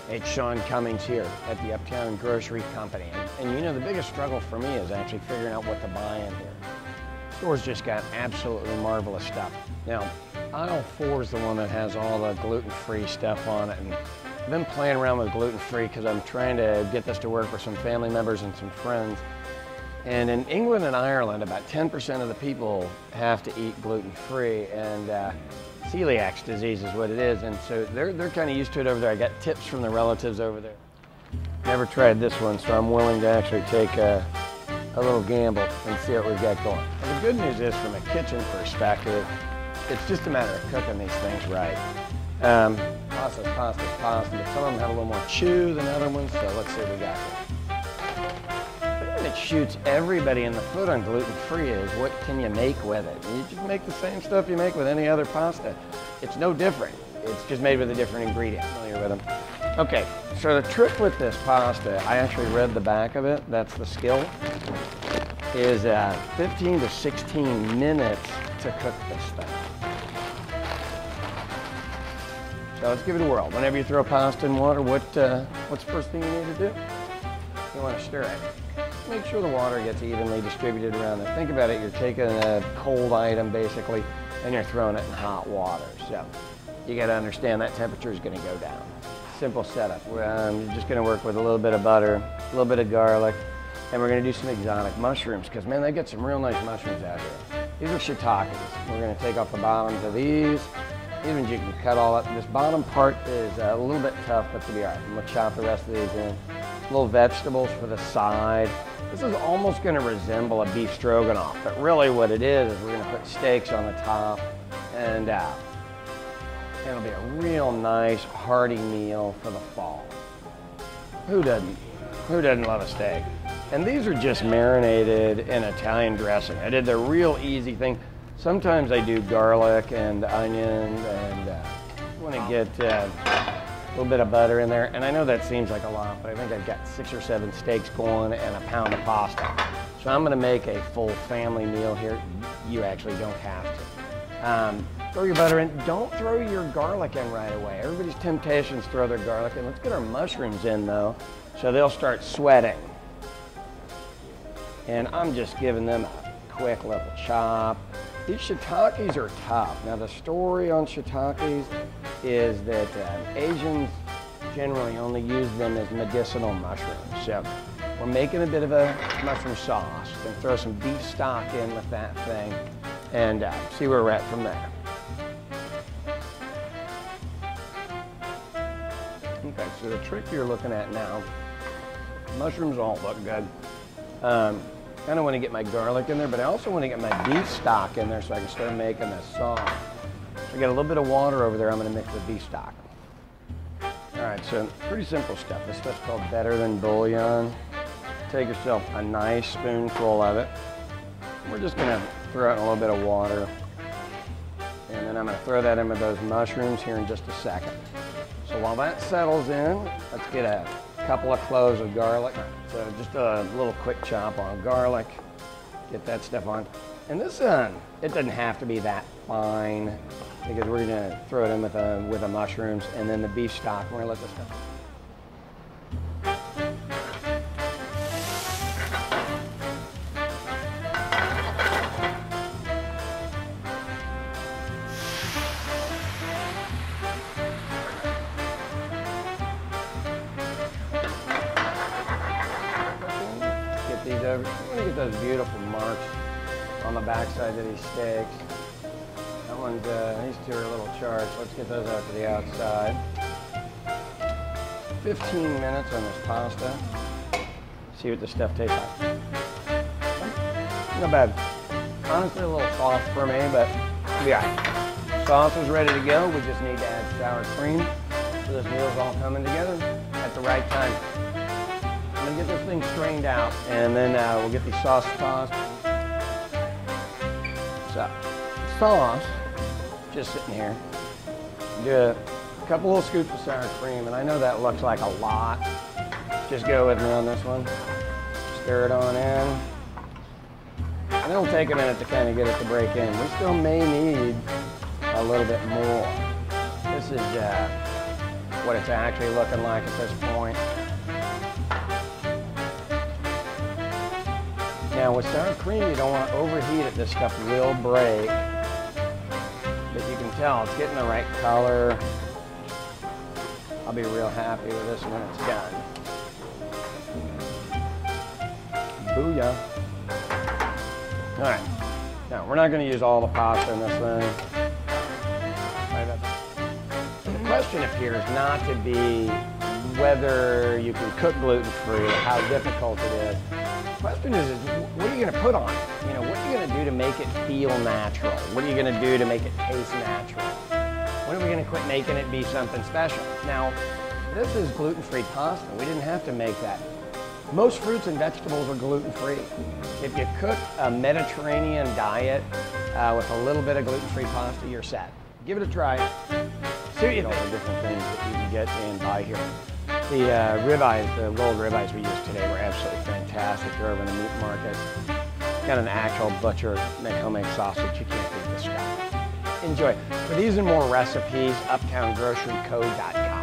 It's Sean Cummings here at the Uptown Grocery Company. And you know, the biggest struggle for me is actually figuring out what to buy in here. The store's just got absolutely marvelous stuff. Now, aisle 4 is the one that has all the gluten-free stuff on it. And I've been playing around with gluten-free because I'm trying to get this to work for some family members and some friends. And in England and Ireland, about 10% of the people have to eat gluten-free, and celiac disease is what it is, and so they're kind of used to it over there. I got tips from the relatives over there. Never tried this one, so I'm willing to actually take a little gamble and see what we've got going. And the good news is, from a kitchen perspective, it's just a matter of cooking these things right. Pasta's pasta, but some of them have a little more chew than other ones, so let's see what we got here. It shoots everybody in the foot on gluten-free is, what can you make with it? You just make the same stuff you make with any other pasta. It's no different. It's just made with a different ingredient. Familiar with them? Okay, so the trick with this pasta, I actually read the back of it, that's the skill, is 15 to 16 minutes to cook this thing. So let's give it a whirl. Whenever you throw pasta in water, what's the first thing you need to do? You want to stir it. Make sure the water gets evenly distributed around it. Think about it, you're taking a cold item basically, and you're throwing it in hot water. So you gotta understand that temperature is gonna go down. Simple setup. You're just gonna work with a little bit of butter, a little bit of garlic, and we're gonna do some exotic mushrooms, because man, they get some real nice mushrooms out here. These are shiitakes. We're gonna take off the bottoms of these. Even you can cut all up. This bottom part is a little bit tough, but to be all right. I'm gonna chop the rest of these in. Little vegetables for the side. This is almost going to resemble a beef stroganoff, but really what it is we're going to put steaks on the top, and it'll be a real nice hearty meal for the fall. Who doesn't love a steak? And these are just marinated in Italian dressing. I did the real easy thing. Sometimes I do garlic and onions, and want to get a little bit of butter in there, and I know that seems like a lot, but I think I've got 6 or 7 steaks going and a pound of pasta. So I'm gonna make a full family meal here. You actually don't have to. Throw your butter in. Don't throw your garlic in right away. Everybody's temptation is to throw their garlic in. Let's get our mushrooms in though, so they'll start sweating. And I'm just giving them a quick little chop. These shiitakes are tough. Now the story on shiitakes is that Asians generally only use them as medicinal mushrooms. So we're making a bit of a mushroom sauce. We're gonna throw some beef stock in with that thing and see where we're at from there. Okay, so the trick you're looking at now, mushrooms all look good. I don't want to get my garlic in there, but I also want to get my beef stock in there so I can start making this sauce. So I got a little bit of water over there I'm going to mix with beef stock. All right, so pretty simple stuff. This stuff's called better than bouillon. Take yourself a nice spoonful of it. We're just going to throw it in a little bit of water. And then I'm going to throw that in with those mushrooms here in just a second. So while that settles in, let's get a couple of cloves of garlic. So just a little quick chop on garlic. Get that stuff on. And this, it doesn't have to be that fine because we're gonna throw it in with the mushrooms and then the beef stock. We're gonna let this go. These over. I'm gonna get those beautiful marks on the backside of these steaks. That one's, these two are a little charged. Let's get those out to the outside. 15 minutes on this pasta. See what the stuff tastes like. Not bad. Honestly, a little soft for me, but yeah. Sauce is ready to go. We just need to add sour cream. So this meal's all coming together at the right time. I'm gonna get this thing strained out, and then we'll get these sauce tossed. So, sauce, just sitting here. Do a couple little scoops of sour cream, and I know that looks like a lot. Just go with me on this one. Stir it on in. And it'll take a minute to kind of get it to break in. We still may need a little bit more. This what it's actually looking like at this point. Now with sour cream, you don't want to overheat it. This stuff will break. But you can tell it's getting the right color. I'll be real happy with this when it's done. Booyah. All right. Now, we're not going to use all the pasta in this thing. The question appears not to be whether you can cook gluten-free or how difficult it is. The question is what are you going to put on it? You know, what are you going to do to make it feel natural? What are you going to do to make it taste natural? When are we going to quit making it be something special? Now, this is gluten-free pasta. We didn't have to make that. Most fruits and vegetables are gluten-free. If you cook a Mediterranean diet with a little bit of gluten-free pasta, you're set. Give it a try. See all the different things that you can get and buy here. The ribeyes, the rolled ribeyes we used today were absolutely fantastic. They're over in the meat market. Got an actual butcher make homemade sausage. You can't beat this stuff. Enjoy. For these and more recipes, uptowngroceryco.com.